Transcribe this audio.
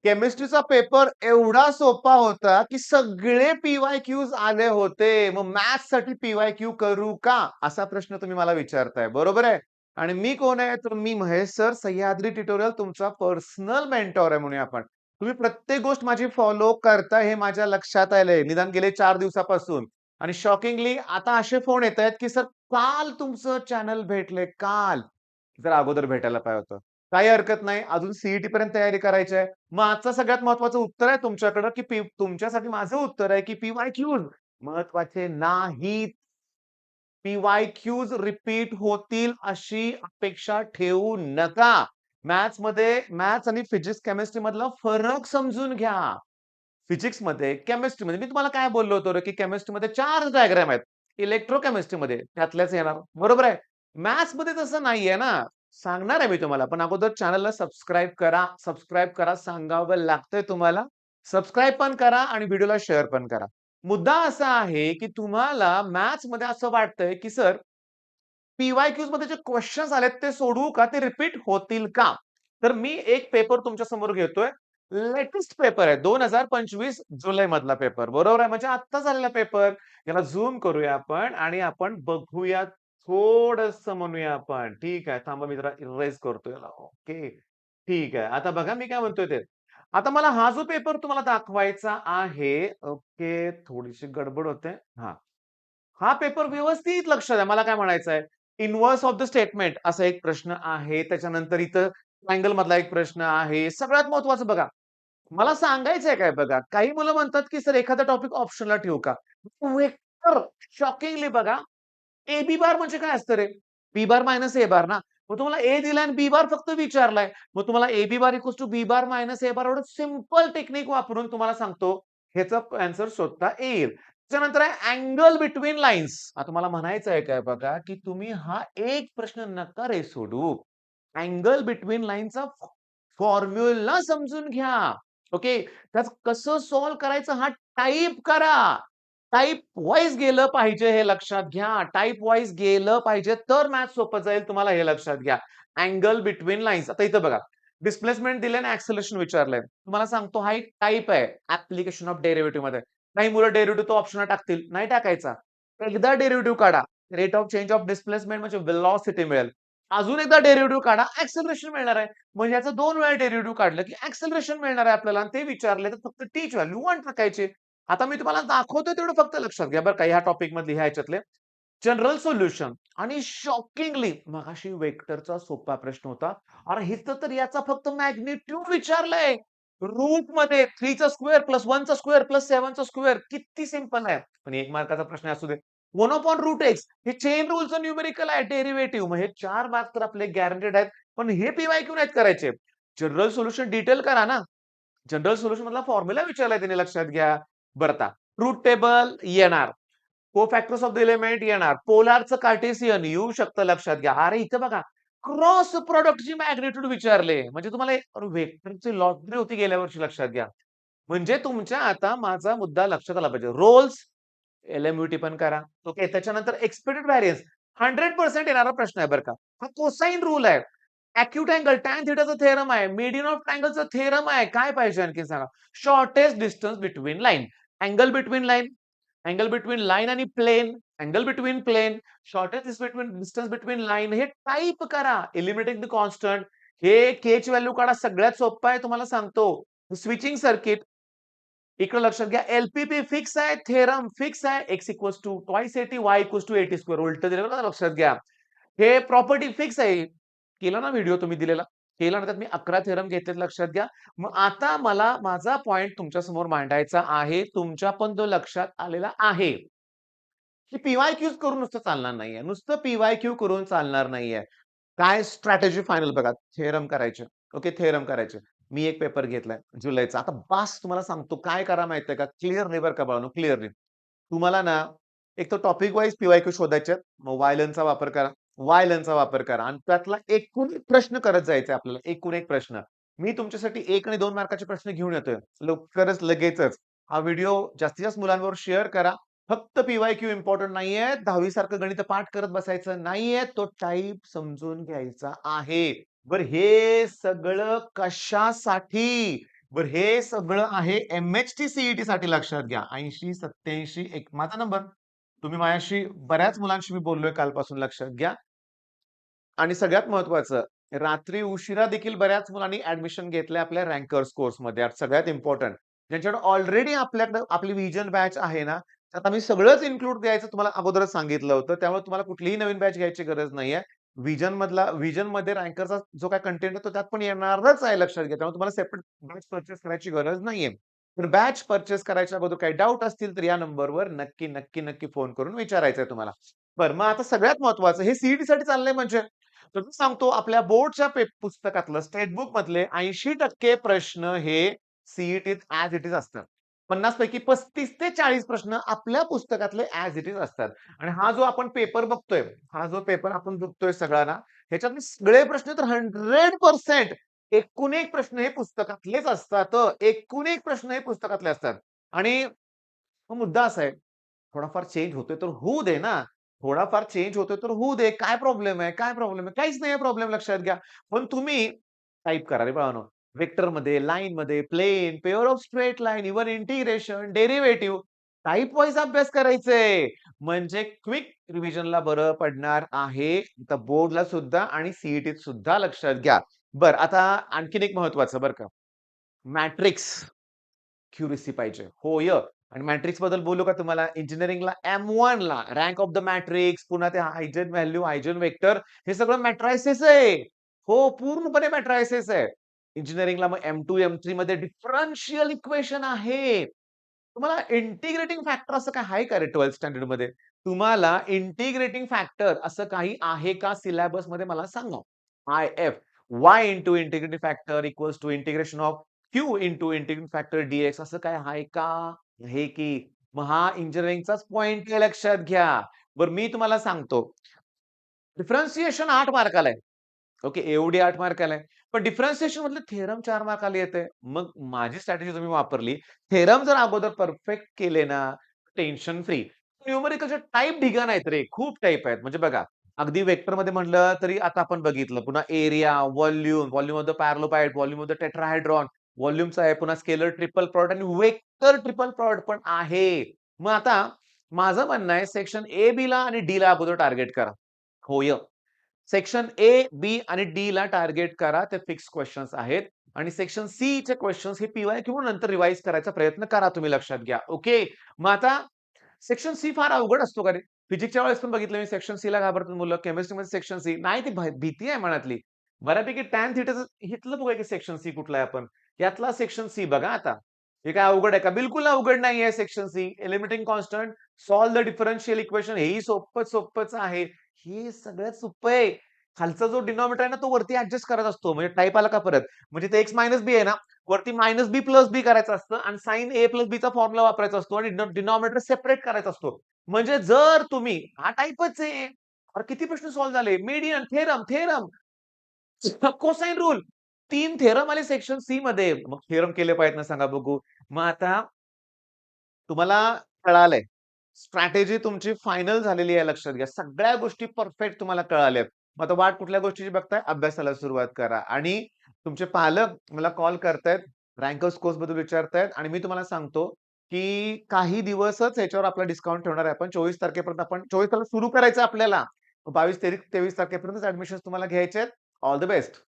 केमिस्ट्रीचा paper एवढा सोपा होता, की सगळे पी-वाय-क्यूज आले होते. मग मॅथ्ससाठी पी-वाय-क्यू करू का? असा प्रश्न तुम्ही मला विचारताय. बरोबर आहे. आणि मी कोण आहे? तर मी महेश सर, सह्याद्री ट्युटोरियल तुमचा पर्सनल मेंटॉर आहे म्हणूया आपण. तुम्ही प्रत्येक गोष्ट माझी फॉलो करताय हे माझ्या लक्षात आलंय. निदान गेले 4 दिवसापासून. आणि शॉकिंगली आता असे फोन येतायत, की "सर काल तुमचं चॅनल भेटले, काल." जरा अगोदर भेटायला पाहिजे होतं. काही हरकत नाही. अजून सी पर्यंत तयारी करायची आहे. मग आजचं सगळ्यात महत्त्वाचं उत्तर आहे तुमच्याकडं, की तुमच्यासाठी माझं उत्तर आहे, की पी-वाय-क्यूज महत्त्वाचे नाहीत. पी-वाय-क्यूज रिपीट होतील अशी अपेक्षा ठेवू नका. मॅथ्स आणि फिजिक्स, केमिस्ट्रीमधला फरक समजून घ्या. फिजिक्समध्ये, केमिस्ट्रीमध्ये मी तुम्हाला काय बोललो होतो रे, की केमिस्ट्रीमध्ये 4 डायग्राम आहेत. इलेक्ट्रोकेमिस्ट्रीमध्ये त्यातल्याच येणार. बरोबर आहे. मॅथ्समध्ये तसं नाहीये ना. सांगणार आहे मी तुम्हाला. पण अगोदर चॅनलला सबस्क्राईब करा. सबस्क्राईब करा सांगावं लागतंय तुम्हाला. सबस्क्राईब पण करा आणि व्हिडिओला शेअर पण करा. मुद्दा असा आहे, की तुम्हाला मॅथ्समध्ये असं वाटतंय, की सर पी-वाय-क्यूज मध्ये जे क्वेश्चन्स आलेत ते सोडवू का? ते रिपीट होतील का? तर मी एक पेपर तुमच्या समोर घेतोय. लेटेस्ट पेपर आहे 2025 जुलै मधला पेपर. बरोबर आहे. म्हणजे आत्ता झालेला पेपर. याला झूम करूया आपण आणि आपण बघूया थोडंसं म्हणूया आपण. ठीक आहे. थांबा मी जरा इरेज करतो याला. ओके. ठीक आहे. आता बघा मी काय म्हणतोय ते. आता मला हा जो पेपर तुम्हाला दाखवायचा आहे. ओके. थोडीशी गडबड होते. हां. हा पेपर व्यवस्थित लक्ष द्या. मला काय म्हणायचं आहे, इन्व्हर्स ऑफ द स्टेटमेंट असा एक प्रश्न आहे. त्याच्यानंतर इथं ट्रायंगल मधला एक प्रश्न आहे. सगळ्यात महत्त्वाचं बघा, मला सांगायचंय काय बघा, काही मुलं म्हणतात, की सर एखादा टॉपिक ऑप्शनला ठेवू का? वेक्टर शॉकिंगली बघा, ए बी बार म्हणजे काय असतं रे? बी बार मायनस ए बार ना. मग तुम्हाला ए दिलाय आणि बी बार फक्त विचारलाय. मग तुम्हाला A B bar equals to B bar minus A bar एवढं सिंपल टेक्निक वापरून तुम्हाला सांगतो, ह्याचा आन्सर शोधता येईल. त्याच्यानंतर आहे अँगल बिटवीन लाईन्स. आता मला म्हणायचं आहे काय बघा, की तुम्ही हा एक प्रश्न नका रे सोडवू. अँगल बिटवीन लाईनचा फॉर्म्युला समजून घ्या. ओके. त्याचं कसं सॉल्व्ह करायचं हा टाइप करा. टाइप वाईज गेलं पाहिजे हे लक्षात घ्या. टाइप वाईज गेलं पाहिजे तर मॅथ सोपं जाईल तुम्हाला हे लक्षात घ्या. Angle between lines. आता इथं बघा. डिस्प्लेसमेंट दिलंय आणि ॲक्सेलरेशन विचारलंय. तुम्हाला सांगतो हा एक टाइप आहे ॲप्लिकेशन ऑफ डेरिव्हेटिव्ह मध्ये. काही मुलं डेरिव्हेटिव्ह तो ऑप्शनला टाकतील. नाही टाकायचा. एकदा डेरिव्हेटिव्ह काढा. Rate of change of displacement म्हणजे व्हेलॉसिटी मिळेल. अजून एकदा डेरिव्हेटिव्ह काढा, ॲक्सेलरेशन मिळणार आहे. म्हणजे याचं 2 वेळा डेरिव्हेटिव्ह काढलं, की ॲक्सेलरेशन मिळणार आहे आपल्याला आणि ते विचारले तर फक्त टीच व्हॅल्यू 1 टाकायची. आता मी तुम्हाला दाखवतोय तेवढं फक्त लक्षात घ्या बरं का ह्या टॉपिक मधले ह्या ह्याच्यातले. जनरल सोल्युशन आणि शॉकिंगली मगाशी वेक्टरचा सोपा प्रश्न होता. अरे इथं तर याचा फक्त मॅग्निट्यूड विचारलंय. रूटमध्ये 3 चा स्क्वेअर प्लस 1 चा स्क्वेअर प्लस 7 चा स्क्वेअर किती सिंपल आहे. पण 1 मार्काचा प्रश्न असू दे. 1 अपॉन रूट एक्स हे चेन रूलचं न्यूमेरिकल आहे डेरिव्हेटिव्ह. मग हे 4 मार्क तर आपले गॅरंटेड आहेत. पण हे पी-वाय-क्यू नाहीत करायचे. जनरल सोल्युशन डिटेल करा ना. जनरल सोल्युशन मधला फॉर्म्युला विचारलाय त्याने लक्षात घ्या. बरं आता ट्रुथ टेबल येणार. कोफॅक्टर्स ऑफ द एलिमेंट येणार. पोलारचं कार्टेशियन येऊ शकतं लक्षात घ्या. अरे इथं बघा क्रॉस प्रॉडक्टची मॅग्निट्यूड विचारले. म्हणजे तुम्हाला वेक्टरची लॉटरी होती गेल्या वर्षी लक्षात घ्या. म्हणजे तुमच्या आता माझा मुद्दा लक्षात आला पाहिजे. रोल्स एल-एम-यू-टी पण करा. ओके. त्याच्यानंतर एक्सपेक्टेड व्हेरियन्स 100% येणारा प्रश्न आहे बरं का. हा कोसाइन रूल आहे. अॅक्यूट अँगल, टॅन थिटाचा थेरम आहे. मीडियन ऑफ ट्रायंगलचा थेरम आहे. काय पाहिजे आणखीन सांगा? Shortest distance between line. Angle between line, angle between line आणि plane, angle between plane, shortest distance between line हे टाइप करा. एलिमिनेटिंग द कॉन्स्टंट हे के ची व्हॅल्यू काढा. सगळ्यात सोपं आहे तुम्हाला सांगतो. स्विचिंग सर्किट इकडे लक्षात घ्या एल-पी-पी फिक्स आहे, थेरम फिक्स आहे. X equals to twice 80, Y equals to 80 square उलटं दिलं बघा लक्षात घ्या. हे प्रॉपर्टी फिक्स आहे. केला ना व्हिडिओ तुम्ही दिलेला? केला ना त्यात मी 11 थेरम घेतलेत लक्षात घ्या. मग आता मला माझा पॉइंट तुमच्या समोर मांडायचा आहे. तुमच्या पण तो लक्षात आलेला आहे. की पी-वाय-क्यूज करून नुसतं चालणार नाहीये. नुसतं पी-वाय-क्यू करून चालणार नाहीये. काय स्ट्रॅटेजी फायनल बघा. थेरम करायचे. ओके, थेरम करायचे. मी एक पेपर घेतलाय जुलैचा. आता बास तुम्हाला सांगतो काय करा माहितीये का? क्लिअरली बरं का बाळांनो, क्लिअरली. तुम्हाला ना एक तर टॉपिक वाईज पी-वाय-क्यू शोधायचे आहेत. मग वायलनचा वापर करा. वायलनचा वापर करा आणि त्यातला एकूण एक प्रश्न करत जायचा आपल्याला. एकूण एक प्रश्न. मी तुमच्यासाठी 1 आणि 2 मार्काचे प्रश्न घेऊन येतोय. लवकरच लगेचच. हा व्हिडिओ जास्तीत जास्त मुलांबरोबर शेअर करा. फक्त पी-वाय-क्यू इम्पोर्टंट नाहीये. 10वी सारखं गणित पाठ करत बसायचं नाहीये. तो टाइप समजून घ्यायचा आहे. बरं हे सगळं कशासाठी? बरं हे सगळं आहे एम-एच-टी सी साठी लक्षात घ्या. 80, 87, एक माझा नंबर. तुम्ही माझ्याशी बऱ्याच मुलांशी मी बोललोय कालपासून लक्षात घ्या. आणि सगळ्यात महत्त्वाचं, रात्री उशिरा देखील बऱ्याच मुलांनी ॲडमिशन घेतलंय आपल्या रँकर्स कोर्समध्ये. सगळ्यात इम्पोर्टंट ज्यांच्याकडे ऑलरेडी आपल्याकडे आपली व्हिजन बॅच आहे ना, त्यात आम्ही सगळंच इन्क्लूड द्यायचं तुम्हाला अगोदरच सांगितलं होतं. त्यामुळे तुम्हाला कुठलीही नवीन बॅच घ्यायची गरज नाहीये. व्हिजनमध्ये रँकरचा जो काही कंटेंट आहे तो त्यात पण येणारच आहे लक्षात घ्या. त्यामुळे तुम्हाला सेपरेट बॅच पर्चेस करायची गरज नाहीये. तर बॅच पर्चेस करायच्या अगोदर काही डाउट असतील तर या नंबरवर नक्की फोन करून विचारायचंय तुम्हाला. बरं मग आता सगळ्यात महत्त्वाचं हे सी-ई-टीसाठी चाललंय म्हणजे तर मी सांगतो आपल्या बोर्डच्या पुस्तकातलं स्टेट बुक मधले 80% प्रश्न हे सी-ई-टीत ॲज इट इज असतात. 50 पैकी 35 ते 40 प्रश्न आपल्या पुस्तकातले ॲज इट इज असतात. आणि हा जो आपण पेपर बघतोय, हा जो पेपर आपण बघतोय सगळा ना, ह्याच्यातले सगळे प्रश्न तर 100% एकूण एक प्रश्न हे पुस्तकातलेच असतात. एकूण एक प्रश्न हे पुस्तकातले असतात. आणि मग मुद्दा असा आहे थोडाफार चेंज होतोय तर होऊ दे ना. थोडाफार चेंज होतोय तर होऊ दे. काय प्रॉब्लेम आहे? काय प्रॉब्लेम आहे? काहीच नाहीये प्रॉब्लेम लक्षात घ्या. पण तुम्ही टाइप करा रे बाळांनो. व्हेक्टरमध्ये, लाईनमध्ये, plane, pair of straight line, even integration, derivative type wise अभ्यास करायचंय. म्हणजे क्विक रिव्हिजनला बरं पडणार आहे. तर बोर्डला सुद्धा आणि सी सुद्धा लक्षात घ्या. बरं आता आणखीन एक महत्वाचं बरं का. मॅट्रिक्स क्युरेसी पाहिजे. होय. आणि मॅट्रिक्सबद्दल बोलू का तुम्हाला? इंजिनिअरिंगला M1 ला रँक ऑफ द मॅट्रिक्स, पुन्हा ते हायजेन व्हॅल्यू, हायजेन वेक्टर हे सगळं मॅट्रायसेस आहे. हो, पूर्णपणे मॅट्रायसेस आहे. इंजिनिअरिंगला मग M2, M3 मध्ये डिफरन्शियल इक्वेशन आहे. तुम्हाला इंटिग्रेटिंग फॅक्टर असं काय आहे का रे 12th स्टँडर्डमध्ये? तुम्हाला इंटिग्रेटिंग फॅक्टर असं काही आहे का सिलॅबसमध्ये मला सांगा. IF Y into integrating factor equals to integration of Q into integrating factor DX असं काय आहे का? आहे की. मग हा इंजिनिअरिंगचाच पॉइंट आहे लक्षात घ्या. बरं मी तुम्हाला सांगतो. डिफरन्शिएशन 8 मार्काला आहे. ओके, एवढी 8 मार्काला आहे. पण डिफरन्शिएशन मधलं थेरम 4 मार्काला येतंय. मग माझी स्ट्रॅटेजी तुम्ही वापरली. थेरम जर अगोदर परफेक्ट केले ना, टेन्शन फ्री. न्यूमेरिकलचे टाइप ढिगाण आहेत रे, खूप टाइप आहेत. म्हणजे बघा, अगदी व्हेक्टरमध्ये म्हटलं तरी आता आपण बघितलं. पुन्हा area, volume of the parallelepiped, volume of the tetrahedron, व्हॉल्यूमचा आहे. पुन्हा स्केलर ट्रिपल प्रॉडक्ट आणि वेक्टर ट्रिपल प्रॉडक्ट पण आहे. मग आता माझं म्हणणं आहे सेक्शन ए, बी ला आणि डी ला अगोदर टार्गेट करा. होय. सेक्शन ए, बी आणि डी ला टार्गेट करा. ते फिक्स क्वेशन्स आहेत. आणि सेक्शन सी चे क्वेशन्स हे पी-वाय-क्यू नंतर रिवाईज करायचा प्रयत्न करा तुम्ही लक्षात घ्या. ओके. मग आता सेक्शन सी फार अवघड असतो का रे? फिजिक्सच्या वेळेस पण बघितलं मी सेक्शन सी ला घाबरतात मुलं. केमिस्ट्रीमध्ये सेक्शन सी नाही ती भीती आहे मनातली. बऱ्यापैकी टॅन थिटाचं इथलं बघूया की सेक्शन सी कुठला आहे आपण. यातला सेक्शन सी बघा आता. हे काय अवघड आहे का? बिलकुल अवघड नाहीये section C. Eliminating constant, solve the differential equation हेही सोपंच आहे. हे सगळ्यात सोपं आहे. खालचा जो डिनॉमिनेटर आहे ना, तो वरती ॲडजस्ट करायचा असतो. म्हणजे टाइप आला का परत. म्हणजे ते एक्स मायनस बी आहे ना, वरती मायनस बी प्लस बी करायचं असतं आणि साइन ए प्लस बीचा फॉर्म्युला वापरायचा असतो आणि डिनॉमिनेटर सेपरेट करायचा असतो. म्हणजे जर तुम्ही हा टाइपच आहे. अरे किती प्रश्न सॉल्व्ह झाले. Median, theorem, theorem, cosine rule. 3 theorem आले सेक्शन सी मध्ये. मग थेरम केले पाहिजेत ना सांगा बघू. मग आता तुम्हाला कळालंय. स्ट्रॅटेजी तुमची फायनल झालेली आहे लक्षात घ्या. सगळ्या गोष्टी परफेक्ट तुम्हाला कळाल्यात. मग आता वाट कुठल्या गोष्टीची बघताय? अभ्यासाला सुरुवात करा. आणि तुमचे पालक मला कॉल करतायत, रँकर्स कोर्सबद्दल विचारतायत आणि मी तुम्हाला सांगतो, की काही दिवसच ह्याच्यावर आपला डिस्काउंट ठेवणार आहे आपण. 24 तारखेपर्यंत आपण 24 तारखेला सुरू करायचं आपल्याला. 22-23 तारखेपर्यंतच ॲडमिशन्स तुम्हाला घ्यायचे आहेत. All the best.